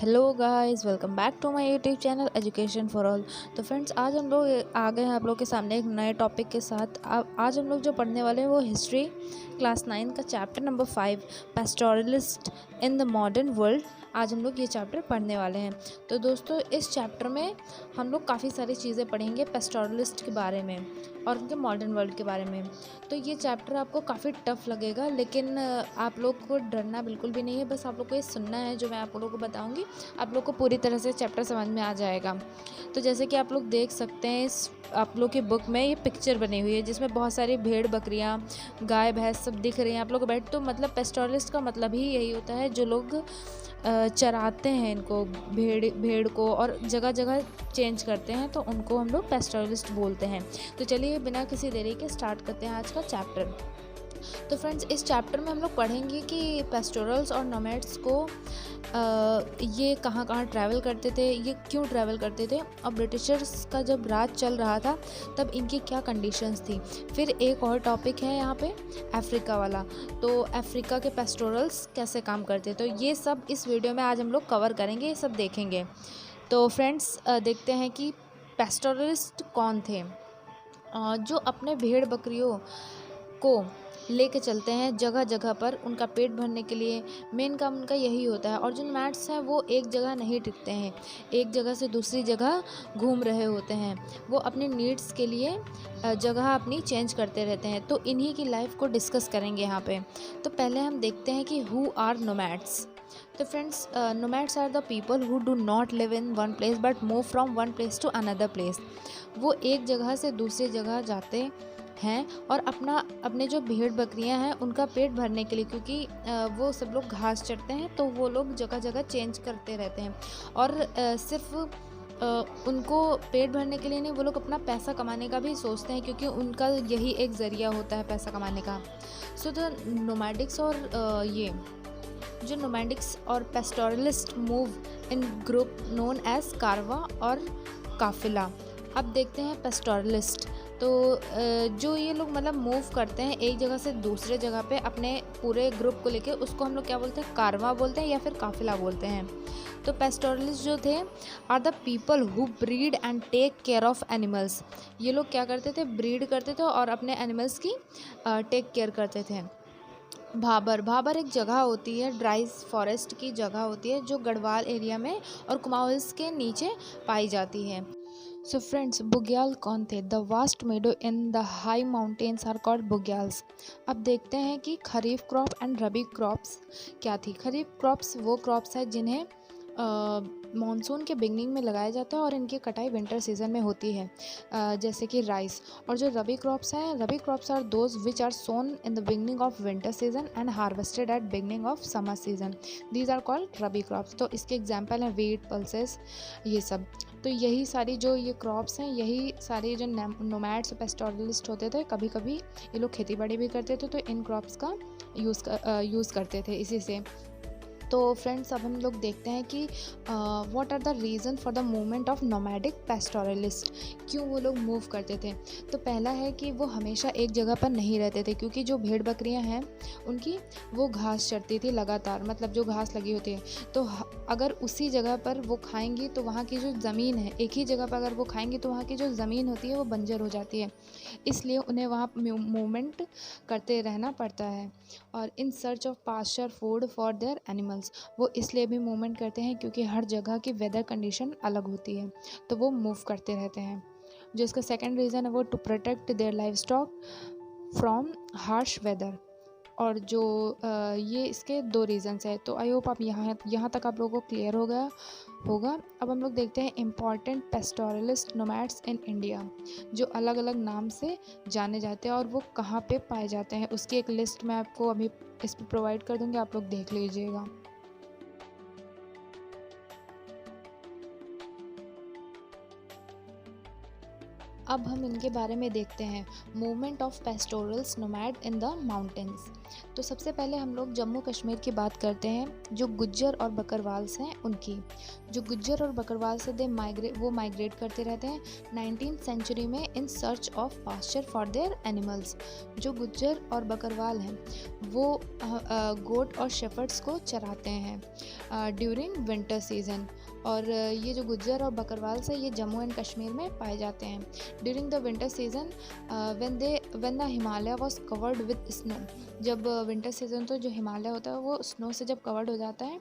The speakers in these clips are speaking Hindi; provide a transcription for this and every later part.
Hello guys, welcome back to my YouTube channel education for all. तो फ्रेंड्स, आज हम लोग आ गए हैं आप लोग के सामने एक नए टॉपिक के साथ। आज हम लोग जो पढ़ने वाले हैं वो हिस्ट्री क्लास 9 का chapter number 5 pastoralist in the modern world. आज हम लोग ये चैप्टर पढ़ने वाले हैं। तो दोस्तों, इस चैप्टर में हम लोग काफ़ी सारी चीज़ें पढ़ेंगे पेस्टोरलिस्ट के बारे में और उनके मॉडर्न वर्ल्ड के बारे में। तो ये चैप्टर आपको काफ़ी टफ लगेगा, लेकिन आप लोग को डरना बिल्कुल भी नहीं है। बस आप लोग को ये सुनना है जो मैं आप लोगों को बताऊंगी। आप लोग को पूरी तरह से चैप्टर समझ में आ जाएगा। तो जैसे कि आप लोग देख सकते हैं, इस आप लोग की बुक में ये पिक्चर बनी हुई है जिसमें बहुत सारी भेड़ बकरियां, गाय भैंस सब दिख रही हैं आप लोग को बैठ। तो मतलब पेस्टोरलिस्ट का मतलब ही यही होता है, जो लोग चराते हैं इनको, भेड़ को, और जगह जगह चेंज करते हैं, तो उनको हम लोग पेस्टोरलिस्ट बोलते हैं। तो चलिए बिना किसी देरी के स्टार्ट करते हैं आज का चैप्टर। तो फ्रेंड्स, इस चैप्टर में हम लोग पढ़ेंगे कि पेस्टोरल्स और नोमैड्स को ये कहाँ कहाँ ट्रैवल करते थे, ये क्यों ट्रैवल करते थे, और ब्रिटिशर्स का जब राज चल रहा था तब इनकी क्या कंडीशंस थी। फिर एक और टॉपिक है यहाँ पे अफ्रीका वाला। तो अफ्रीका के पेस्टोरल्स कैसे काम करते, तो ये सब इस वीडियो में आज हम लोग कवर करेंगे, ये सब देखेंगे। तो फ्रेंड्स, देखते हैं कि पेस्टोरलिस्ट कौन थे। जो अपने भेड़ बकरियों को लेके चलते हैं जगह जगह पर उनका पेट भरने के लिए। मेन काम उनका यही होता है। और जो नोमैड्स हैं वो एक जगह नहीं टिकते हैं, एक जगह से दूसरी जगह घूम रहे होते हैं। वो अपने नीड्स के लिए जगह अपनी चेंज करते रहते हैं। तो इन्हीं की लाइफ को डिस्कस करेंगे यहाँ पे। तो पहले हम देखते हैं कि हु आर नोमैड्स। तो friends, nomads are the people who do not live in one place but move from one place to another place. वो एक जगह से दूसरी जगह जाते हैं और अपने जो भेड़ बकरियां हैं उनका पेट भरने के लिए, क्योंकि वो सब लोग घास चरते हैं, तो वो लोग जगह जगह चेंज करते रहते हैं। और सिर्फ उनको पेट भरने के लिए नहीं, वो लोग अपना पैसा कमाने का भी सोचते हैं, क्योंकि उनका यही एक ज़रिया होता है पैसा कमाने का। सो द नोमैडिक्स और ये जो नोमैडिक्स और pastoralist move in group known as कारवा और काफिला। अब देखते हैं पेस्टोरलिस्ट। तो जो ये लोग मतलब मूव करते हैं एक जगह से दूसरे जगह पे अपने पूरे ग्रुप को लेके, उसको हम लोग क्या बोलते हैं, कारवा बोलते हैं या फिर काफिला बोलते हैं। तो पेस्टोरलिस्ट जो थे are the people who breed and take care of animals. ये लोग क्या करते थे, ब्रीड करते थे और अपने एनिमल्स की टेक केयर करते थे। भाबर एक जगह होती है, ड्राई फॉरेस्ट की जगह होती है, जो गढ़वाल एरिया में और कुमाऊं हिल्स के नीचे पाई जाती है। सो फ्रेंड्स, बुग्याल कौन थे। The vast meadow in the high mountains are called bugyals. अब देखते हैं कि kharif crop and rabi crops क्या थी। खरीफ क्रॉप्स वो क्रॉप्स हैं जिन्हें मानसून के बिगनिंग में लगाया जाता है और इनकी कटाई विंटर सीजन में होती है, जैसे कि राइस। और जो रबी क्रॉप्स हैं, rabi crops are those which are sown in the beginning of winter season and harvested at beginning of summer season. These are called rabi crops. तो इसके एग्जाम्पल हैं वीट, पल्सेस, ये सब। तो यही सारी जो ये क्रॉप्स हैं, यही सारे जो नोमैड्स पेस्टोरलिस्ट होते थे, कभी कभी ये लोग खेती बाड़ी भी करते थे, तो इन क्रॉप्स का यूज़ करते थे इसी से। तो फ्रेंड्स, अब हम लोग देखते हैं कि what are the reason for the movement of nomadic pastoralist. क्यों वो लोग मूव करते थे। तो पहला है कि वो हमेशा एक जगह पर नहीं रहते थे, क्योंकि जो भेड़ बकरियां हैं उनकी वो घास चरती थी लगातार, मतलब जो घास लगी होती है। तो अगर उसी जगह पर वो खाएंगी तो वहाँ की जो ज़मीन है, एक ही जगह पर अगर वो खाएंगी तो वहाँ की जो ज़मीन होती है वो बंजर हो जाती है। इसलिए उन्हें वहाँ मूवमेंट करते रहना पड़ता है। और in search of pasture food for their animals, वो इसलिए भी मूवमेंट करते हैं क्योंकि हर जगह की वेदर कंडीशन अलग होती है, तो वो मूव करते रहते हैं। जो इसका सेकंड रीज़न है वो to protect their life stock from harsh weather. और जो ये इसके दो रीज़न्स है। तो आई होप आप यहाँ तक आप लोगों को क्लियर हो गया होगा। अब हम लोग देखते हैं important pastoralist nomads in India, जो अलग अलग नाम से जाने जाते हैं और वो कहाँ पे पाए जाते हैं। उसकी एक लिस्ट मैं आपको अभी इस पर प्रोवाइड कर दूँगी, आप लोग देख लीजिएगा। अब हम इनके बारे में देखते हैं। Movement of pastorals nomad in the mountains. तो सबसे पहले हम लोग जम्मू कश्मीर की बात करते हैं, जो गुज्जर और बकरवाल्स हैं उनकी। जो गुज्जर और बकरवाल्स हैं वो माइग्रेट करते रहते हैं 19th सेंचुरी में in search of pasture for their animals. जो गुज्जर और बकरवाल हैं वो गोट और शेफर्ड्स को चराते हैं ड्यूरिंग विंटर सीजन। और ये जो गुज्जर और बकरवाल्स है ये जम्मू एंड कश्मीर में पाए जाते हैं। During the winter season when the Himalaya was covered with snow. जब विंटर सीजन तो जो हिमालय होता है वो स्नो से जब कवर्ड हो जाता है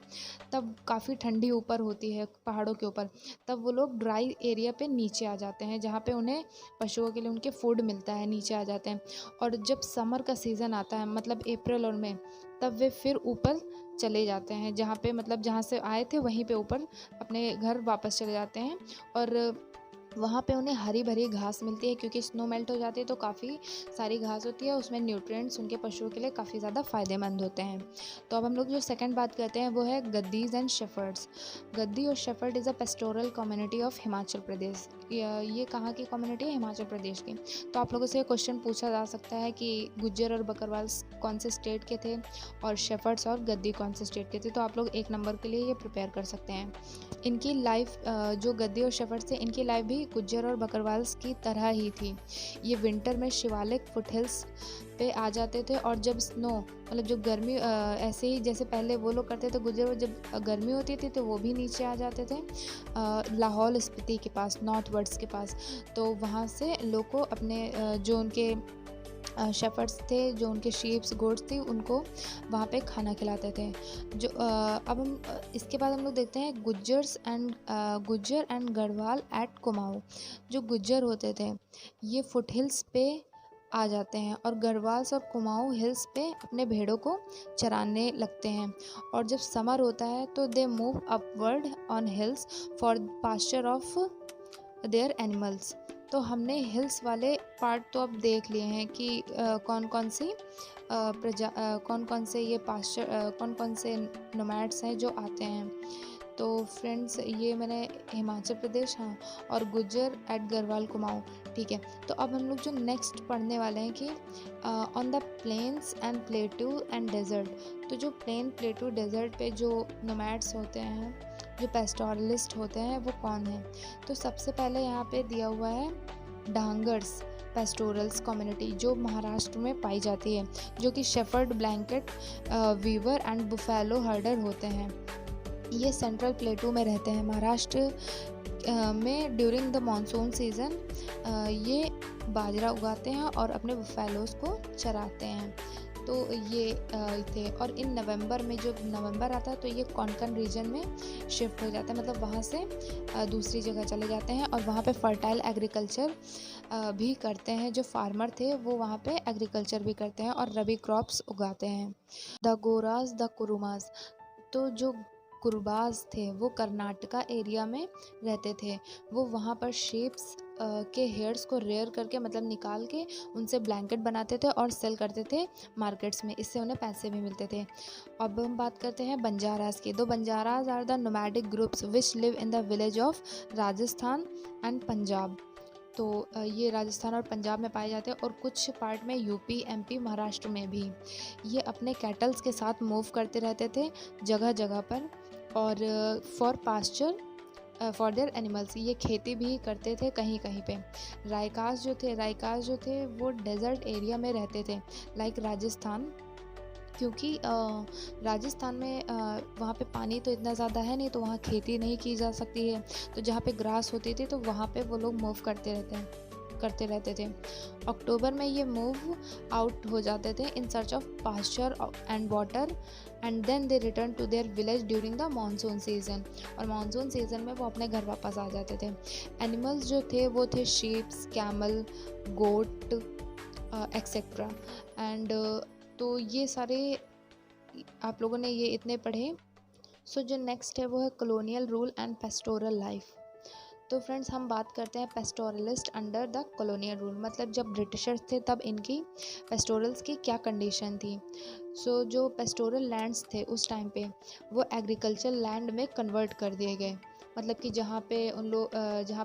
तब काफ़ी ठंडी ऊपर होती है पहाड़ों के ऊपर, तब वो लोग ड्राई एरिया पे नीचे आ जाते हैं जहाँ पे उन्हें पशुओं के लिए उनके फूड मिलता है, नीचे आ जाते हैं। और जब समर का सीज़न आता है मतलब अप्रैल और मई, तब वे फिर ऊपर चले जाते हैं जहाँ पे मतलब जहाँ से आए थे वहीं पे ऊपर अपने घर वापस चले जाते हैं। और वहाँ पे उन्हें हरी भरी घास मिलती है क्योंकि स्नो मेल्ट हो जाती है तो काफ़ी सारी घास होती है, उसमें न्यूट्रिएंट्स उनके पशुओं के लिए काफ़ी ज़्यादा फ़ायदेमंद होते हैं। तो अब हम लोग जो सेकंड बात करते हैं वो है गद्दीज एंड शेफर्ड्स। गद्दी और shepherd is a pastoral community of Himachal Pradesh. ये कहाँ की कम्युनिटी है? हिमाचल प्रदेश की। तो आप लोगों से ये क्वेश्चन पूछा जा सकता है कि गुज्जर और बकरवाल कौन से स्टेट के थे और शेफर्ड्स और गद्दी कौन से स्टेट के थे। तो आप लोग 1 नंबर के लिए ये प्रिपेयर कर सकते हैं। इनकी लाइफ जो गद्दी और शेफर्ड्स थे इनकी लाइफ भी गुज्जर और बकरवाल्स की तरह ही थी। ये विंटर में शिवालिक फुटहिल्स पे आ जाते थे और जब स्नो मतलब जो गर्मी ऐसे ही जैसे पहले वो लोग करते थे गुज्जर, और जब गर्मी होती थी तो वो भी नीचे आ जाते थे लाहौल स्पीति के पास, नॉर्थ वर्ड्स के पास। तो वहाँ से लोग को अपने जो उनके शेफर्ड्स थे, जो उनके शीप्स गोट्स थी, उनको वहाँ पे खाना खिलाते थे। जो अब हम इसके बाद हम लोग देखते हैं गुज्जर एंड गढ़वाल एट कुमाऊँ। जो गुज्जर होते थे ये फुट हिल्स पे आ जाते हैं और गढ़वाल्स और कुमाऊँ हिल्स पे अपने भेड़ों को चराने लगते हैं। और जब समर होता है तो they move upward on hills for pasture of their animals. तो हमने हिल्स वाले पार्ट तो अब देख लिए हैं कि कौन कौन से ये पास्चर कौन कौन से नोमैड्स हैं जो आते हैं। तो फ्रेंड्स ये मैंने हिमाचल प्रदेश और गुज्जर एट गढ़वाल कुमाऊँ, ठीक है। तो अब हम लोग जो नेक्स्ट पढ़ने वाले हैं कि on the plains and plateau and desert. तो जो प्लेन प्लेटू डेजर्ट पे जो नोमैड्स होते हैं, जो पेस्टोरलिस्ट होते हैं वो कौन है? तो सबसे पहले यहाँ पे दिया हुआ है डांगर्स पेस्टोरल्स कम्युनिटी, जो महाराष्ट्र में पाई जाती है, जो कि shepherd, blanket weaver and buffalo herder होते हैं। ये सेंट्रल प्लेटू में रहते हैं महाराष्ट्र में। ड्यूरिंग द मानसून सीज़न ये बाजरा उगाते हैं और अपने बुफेलोस को चराते हैं। तो ये थे। और इन नवंबर में, जो नवंबर आता है तो ये कोंकण रीजन में शिफ्ट हो जाता है, मतलब वहाँ से दूसरी जगह चले जाते हैं और वहाँ पे फर्टाइल एग्रीकल्चर भी करते हैं। जो फार्मर थे वो वहाँ पे एग्रीकल्चर भी करते हैं और रबी क्रॉप्स उगाते हैं। The Gollas the Kurumas. तो जो कुरुबाज थे वो कर्नाटका एरिया में रहते थे। वो वहाँ पर शेप्स के हेयर्स को रेयर करके मतलब निकाल के उनसे ब्लैंकेट बनाते थे और सेल करते थे मार्केट्स में, इससे उन्हें पैसे भी मिलते थे। अब हम बात करते हैं बंजारास की। दो Banjaras are the nomadic groups which live in the village of Rajasthan and Punjab. तो ये राजस्थान और पंजाब में पाए जाते हैं और कुछ पार्ट में यूपी, एमपी, महाराष्ट्र में भी। ये अपने कैटल्स के साथ मूव करते रहते थे जगह जगह पर और for pasture for their animals. ये खेती भी करते थे कहीं कहीं पे। रायकास जो थे वो डेजर्ट एरिया में रहते थे, लाइक राजस्थान, क्योंकि राजस्थान में वहाँ पे पानी तो इतना ज़्यादा है नहीं, तो वहाँ खेती नहीं की जा सकती है। तो जहाँ पे ग्रास होती थी तो वहाँ पे वो लोग मूव करते रहते थे। अक्टूबर में ये मूव आउट हो जाते थे in search of pasture and water and then they return to their village during the monsoon season. और मानसून सीजन में वो अपने घर वापस आ जाते थे। एनिमल्स जो थे वो थे sheeps, camel, goat etcetera. And तो ये सारे आप लोगों ने ये इतने पढ़े। सो जो नेक्स्ट है वो है colonial rule and pastoral life. तो फ्रेंड्स हम बात करते हैं pastoralist under the colonial rule, मतलब जब ब्रिटिशर्स थे तब इनकी पेस्टोरल्स की क्या कंडीशन थी। सो जो पेस्टोरल लैंड्स थे उस टाइम पे वो एग्रीकल्चर लैंड में कन्वर्ट कर दिए गए मतलब कि जहाँ पे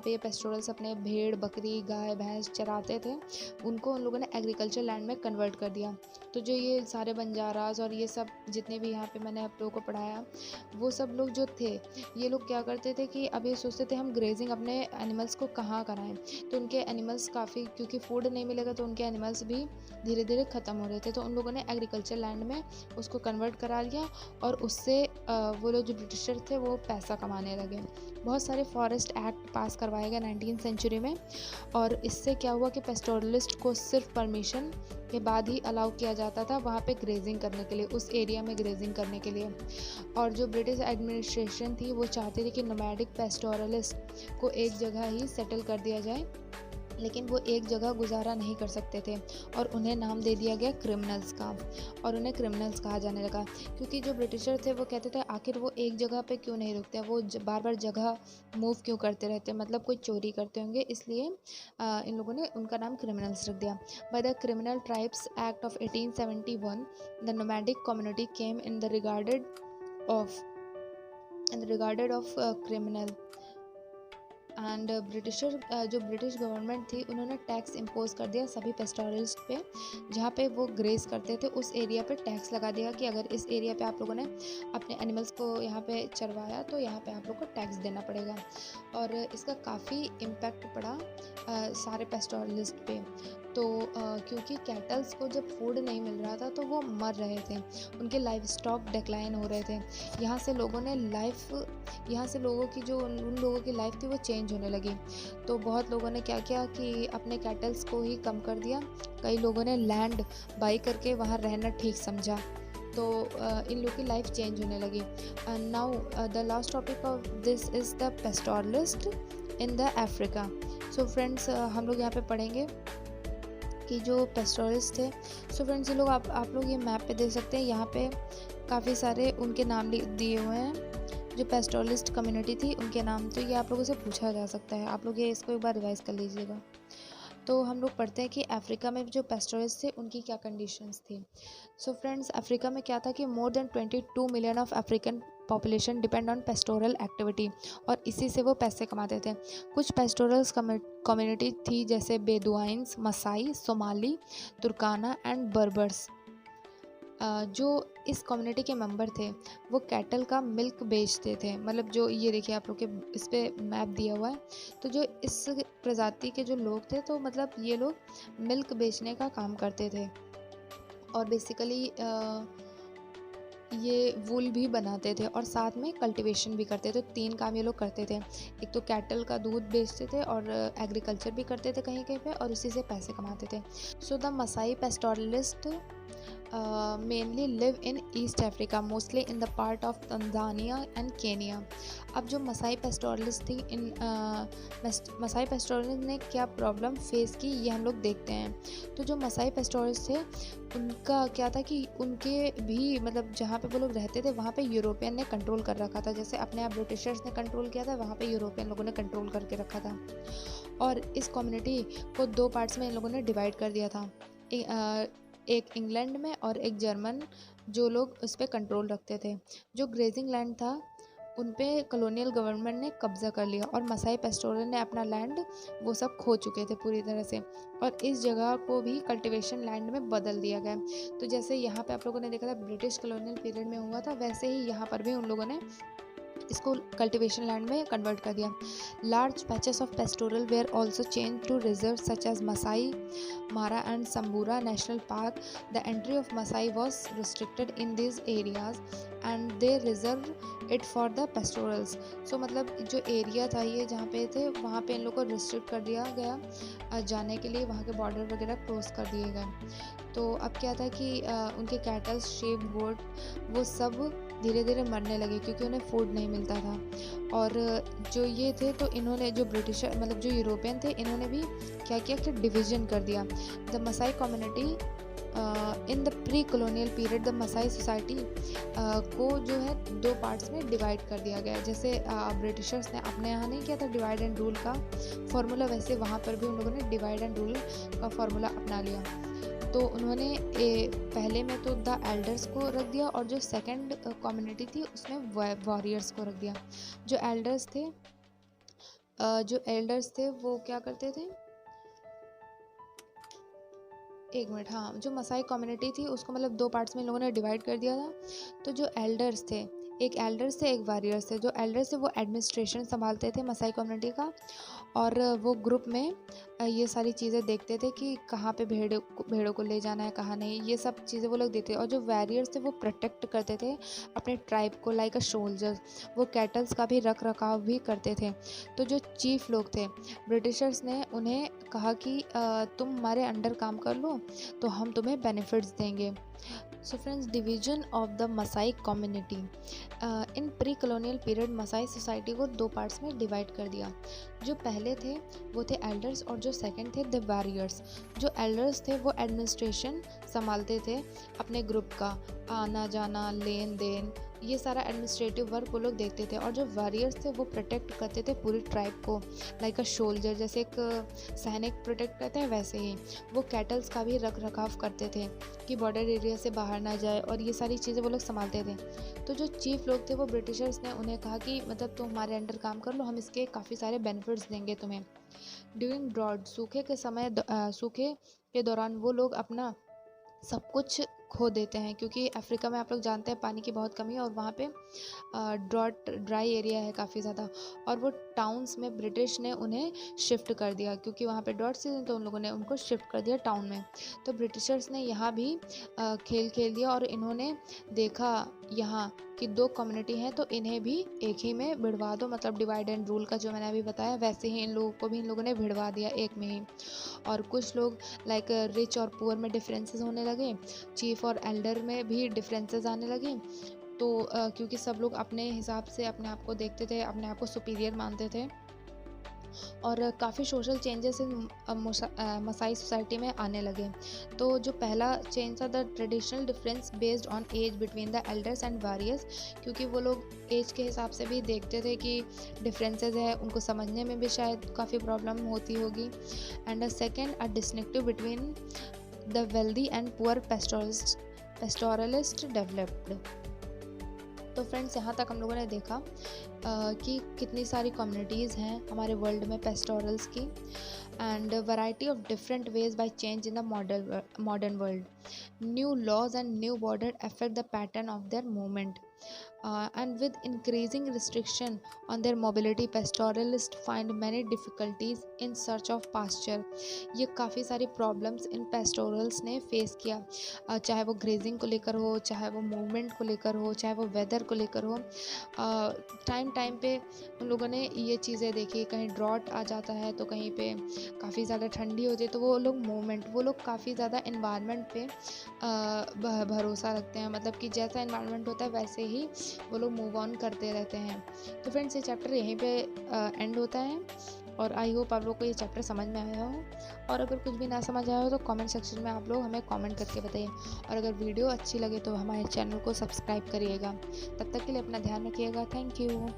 ये पेस्टोरल्स अपने भेड़ बकरी गाय भैंस चराते थे, उनको उन लोगों ने एग्रीकल्चर लैंड में कन्वर्ट कर दिया। तो जो ये सारे बंजाराज और ये सब जितने भी यहाँ पे मैंने आप लोगों को पढ़ाया, वो सब लोग जो थे, ये लोग क्या करते थे कि अब ये सोचते थे हम ग्रेजिंग अपने एनिमल्स को कहाँ कराएं। तो उनके एनिमल्स काफ़ी, क्योंकि फूड नहीं मिलेगा तो उनके एनिमल्स भी धीरे धीरे ख़त्म हो रहे थे। तो उन लोगों ने एग्रीकल्चर लैंड में उसको कन्वर्ट करा लिया और उससे वो लोग जो ब्रिटिशर थे वो पैसा कमाने लगे। बहुत सारे फॉरेस्ट एक्ट पास करवाए गए 19th सेंचुरी में, और इससे क्या हुआ कि पेस्टोरलिस्ट को सिर्फ परमिशन के बाद ही अलाउ किया जाता था वहाँ पे ग्रेजिंग करने के लिए, उस एरिया में ग्रेजिंग करने के लिए। और जो ब्रिटिश एडमिनिस्ट्रेशन थी वो चाहती थी कि नोमैडिक पेस्टोरलिस्ट को एक जगह ही सेटल कर दिया जाए, लेकिन वो एक जगह गुजारा नहीं कर सकते थे और उन्हें नाम दे दिया गया क्रिमिनल्स का, और उन्हें क्रिमिनल्स कहा जाने लगा। क्योंकि जो ब्रिटिशर थे वो कहते थे आखिर वो एक जगह पे क्यों नहीं रुकते, वो बार बार जगह मूव क्यों करते रहते, मतलब कोई चोरी करते होंगे, इसलिए इन लोगों ने उनका नाम क्रिमिनल्स रख दिया। By the criminal tribes act of 1871 the nomadic community came in the regarded of criminal and जो ब्रिटिश गवर्नमेंट थी उन्होंने टैक्स इम्पोज कर दिया सभी पेस्टोरलिस्ट पे। जहाँ पे वो ग्रेज करते थे उस एरिया पे टैक्स लगा दिया कि अगर इस एरिया पे आप लोगों ने अपने एनिमल्स को यहाँ पे चरवाया तो यहाँ पे आप लोग को टैक्स देना पड़ेगा। और इसका काफ़ी इम्पैक्ट पड़ा सारे पेस्टोरलिस्ट पे। तो क्योंकि कैटल्स को जब फूड नहीं मिल रहा था तो वो मर रहे थे, उनके लाइफ स्टॉक डिक्लाइन हो रहे थे। यहाँ से लोगों की जो उन लोगों की लाइफ थी वो चेंज होने लगी। तो बहुत लोगों ने क्या किया कि अपने कैटल्स को ही कम कर दिया, कई लोगों ने लैंड बाई करके वहाँ रहना ठीक समझा। तो इन लोगों की लाइफ चेंज होने लगी। Now the last topic of this is the pastoralist in the Africa. So friends, हम लोग यहाँ पे पढ़ेंगे कि जो पेस्टोरलिस्ट थे। सो फ्रेंड्स, ये लोग आप लोग ये मैप पे देख सकते हैं, यहाँ पे काफ़ी सारे उनके नाम दिए हुए हैं जो पेस्टोरलिस्ट कम्युनिटी थी, उनके नाम। तो ये आप लोगों से पूछा जा सकता है, आप लोग ये इसको एक बार रिवाइज कर लीजिएगा। तो हम लोग पढ़ते हैं कि अफ्रीका में जो पेस्टोरलिस्ट थे उनकी क्या कंडीशंस थी। सो फ्रेंड्स, अफ्रीका में क्या था कि more than 22 million of African population depend on pastoral activity, और इसी से वो पैसे कमाते थे। कुछ पेस्टोरल्स कम्युनिटी थी जैसे बेदुआइंस, मसाई, सोमाली, तुर्काना एंड बर्बर्स। जो इस कम्युनिटी के मेंबर थे वो कैटल का मिल्क बेचते थे। मतलब जो ये देखिए आप लोग के इस पे मैप दिया हुआ है, तो जो इस प्रजाति के जो लोग थे तो मतलब ये लोग मिल्क बेचने का काम करते थे, और बेसिकली ये वूल भी बनाते थे और साथ में कल्टीवेशन भी करते थे। 3 काम ये लोग करते थे, एक तो कैटल का दूध बेचते थे और एग्रीकल्चर भी करते थे कहीं कहीं पे, और उसी से पैसे कमाते थे। So the Maasai pastoralist mainly live in East Africa, mostly in the part of Tanzania and Kenya. अब जो मसाई पेस्टोरलिस्ट थी, इन मसाई पेस्टोरलिस्ट ने क्या प्रॉब्लम फेस की ये हम लोग देखते हैं। तो जो मसाई पेस्टोरलिस्ट थे उनका क्या था कि उनके भी मतलब जहाँ पे वो लोग रहते थे वहाँ पे यूरोपियन ने कंट्रोल कर रखा था। जैसे अपने आप ब्रिटिशर्स ने कंट्रोल किया था, वहाँ पे यूरोपियन लोगों ने कंट्रोल करके रखा था। और इस कम्युनिटी को 2 पार्ट्स में इन लोगों ने डिवाइड कर दिया था, एक इंग्लैंड में और एक जर्मन, जो लोग उस पर कंट्रोल रखते थे। जो ग्रेजिंग लैंड था उन पे कॉलोनियल गवर्नमेंट ने कब्जा कर लिया, और मसाई पेस्टोरल ने अपना लैंड वो सब खो चुके थे पूरी तरह से, और इस जगह को भी कल्टीवेशन लैंड में बदल दिया गया। तो जैसे यहाँ पे आप लोगों ने देखा था ब्रिटिश कॉलोनियल पीरियड में हुआ था, वैसे ही यहाँ पर भी उन लोगों ने इसको कल्टीवेशन लैंड में कन्वर्ट कर दिया। Large patches of pastoral were also change to reserve such as Masai Mara and Samburu National Park. The entry of Masai was restricted in this areas and they reserve it for the pastorals. So मतलब जो एरिया था ये जहाँ पे थे वहाँ पे इन लोग को रिस्ट्रिक्ट कर दिया गया जाने के लिए, वहाँ के बॉर्डर वगैरह क्रॉस कर दिए गए। तो अब क्या था कि उनके कैटल्स, शेप, गोट वो सब धीरे धीरे मरने लगे क्योंकि उन्हें फूड नहीं मिलता था। और जो ये थे तो इन्होंने, जो ब्रिटिशर मतलब जो यूरोपियन थे, इन्होंने भी क्या किया कि डिवीज़न कर दिया। The Maasai community in the pre colonial period, the Maasai society को जो है 2 पार्ट्स में डिवाइड कर दिया गया। जैसे ब्रिटिशर्स ने अपने यहाँ नहीं किया था डिवाइड एंड रूल का फॉर्मूला, वैसे वहाँ पर भी उन लोगों ने डिवाइड एंड रूल का फॉर्मूला अपना लिया। तो उन्होंने पहले में तो द एल्डर्स को रख दिया और जो सेकंड कम्युनिटी थी उसमें वॉरियर्स को रख दिया। जो एल्डर्स थे वो क्या करते थे, एक मिनट, हाँ, जो मसाई कम्युनिटी थी उसको मतलब 2 पार्ट्स में इन लोगों ने डिवाइड कर दिया था। तो जो एल्डर्स थे, एक एल्डर्स थे, एक वॉरियर्स थे। जो एल्डर्स थे वो एडमिनिस्ट्रेशन संभालते थे मसाई कम्युनिटी का, और वो ग्रुप में ये सारी चीज़ें देखते थे कि कहाँ पे भेड़ों को ले जाना है, कहाँ नहीं, ये सब चीज़ें वो लोग देखते थे। और जो वॉरियर्स थे वो प्रोटेक्ट करते थे अपने ट्राइब को लाइक अ सोल्जर्स, वो कैटल्स का भी रख रखाव भी करते थे। तो जो चीफ लोग थे, ब्रिटिशर्स ने उन्हें कहा कि तुम हमारे अंडर काम कर लो तो हम तुम्हें बेनिफिट्स देंगे। So friends, division of the Maasai community. In pre colonial period Maasai society को 2 पार्ट्स में डिवाइड कर दिया। जो पहले थे वो थे एल्डर्स और जो सेकंड थे द वॉरियर्स। जो एल्डर्स थे वो एडमिनिस्ट्रेशन संभालते थे अपने ग्रुप का, आना जाना, लेन देन, ये सारा एडमिनिस्ट्रेटिव वर्क वो लोग देखते थे। और जो वॉरियर्स थे वो प्रोटेक्ट करते थे पूरी ट्राइब को लाइक अ सोल्जर, जैसे एक सैनिक प्रोटेक्ट करते हैं वैसे ही वो कैटल्स का भी रख रखाव करते थे कि बॉर्डर एरिया से बाहर ना जाए, और ये सारी चीज़ें वो लोग संभालते थे। तो जो चीफ लोग थे वो ब्रिटिशर्स ने उन्हें कहा कि मतलब तुम हमारे अंडर काम कर लो, हम इसके काफ़ी सारे बेनिफिट्स देंगे तुम्हें। ड्यूरिंग ड्रॉट, सूखे के दौरान वो लोग अपना सब कुछ खो देते हैं, क्योंकि अफ्रीका में आप लोग जानते हैं पानी की बहुत कमी है और वहाँ पे ड्राई एरिया है काफ़ी ज़्यादा। और वो टाउन्स में ब्रिटिश ने उन्हें शिफ्ट कर दिया, क्योंकि वहाँ पे ड्रॉट सीजन, तो उन लोगों ने उनको शिफ्ट कर दिया टाउन में। तो ब्रिटिशर्स ने यहाँ भी खेल खेल दिया और इन्होंने देखा यहाँ कि 2 कम्युनिटी हैं तो इन्हें भी एक ही में भिड़वा दो, मतलब डिवाइड एंड रूल का जो मैंने अभी बताया वैसे ही इन लोगों को भी इन लोगों ने भिड़वा दिया एक में ही। और कुछ लोग लाइक रिच और पुअर में डिफरेंसेस होने लगे, चीफ और एल्डर में भी डिफरेंसेस आने लगे। तो क्योंकि सब लोग अपने हिसाब से अपने आप को देखते थे, अपने आप को सुपीरियर मानते थे, और काफ़ी social changes in Maasai society में आने लगे। तो जो पहला चेंज था the traditional difference based on age between the elders and warriors, क्योंकि वो लोग एज के हिसाब से भी देखते थे कि डिफरेंसेस है, उनको समझने में भी शायद काफ़ी प्रॉब्लम होती होगी। And the second a distinctive between the wealthy and poor pastoralist developed. तो फ्रेंड्स, यहाँ तक हम लोगों ने देखा कि कितनी सारी कम्युनिटीज़ हैं हमारे वर्ल्ड में पेस्टोरल्स की, and variety of different ways by change in the modern world. New laws and new border affect the pattern of their movement, and with increasing restriction on their mobility, pastoralists find many difficulties in search of pasture। ये काफ़ी सारी प्रॉब्लम्स इन पेस्टोरल्स ने फेस किया, चाहे वो ग्रेजिंग को लेकर हो, चाहे वो मूवमेंट को लेकर हो, चाहे वो वेदर को लेकर हो। टाइम पे उन लोगों ने ये चीज़ें देखी, कहीं ड्रॉट आ जाता है तो कहीं पे काफ़ी ज़्यादा ठंडी होती है, तो वो लोग काफ़ी ज़्यादा इन्वायरमेंट पे भरोसा रखते हैं, मतलब कि जैसा इन्वायरमेंट होता है वैसे ही वो लोग मूव ऑन करते रहते हैं। तो फ्रेंड्स, ये चैप्टर यहीं पे एंड होता है, और आई होप आप लोग को ये चैप्टर समझ में आया हो। और अगर कुछ भी ना समझ आया हो तो कमेंट सेक्शन में आप लोग हमें कमेंट करके बताइए, और अगर वीडियो अच्छी लगे तो हमारे चैनल को सब्सक्राइब करिएगा। तब तक के लिए अपना ध्यान रखिएगा। Thank you.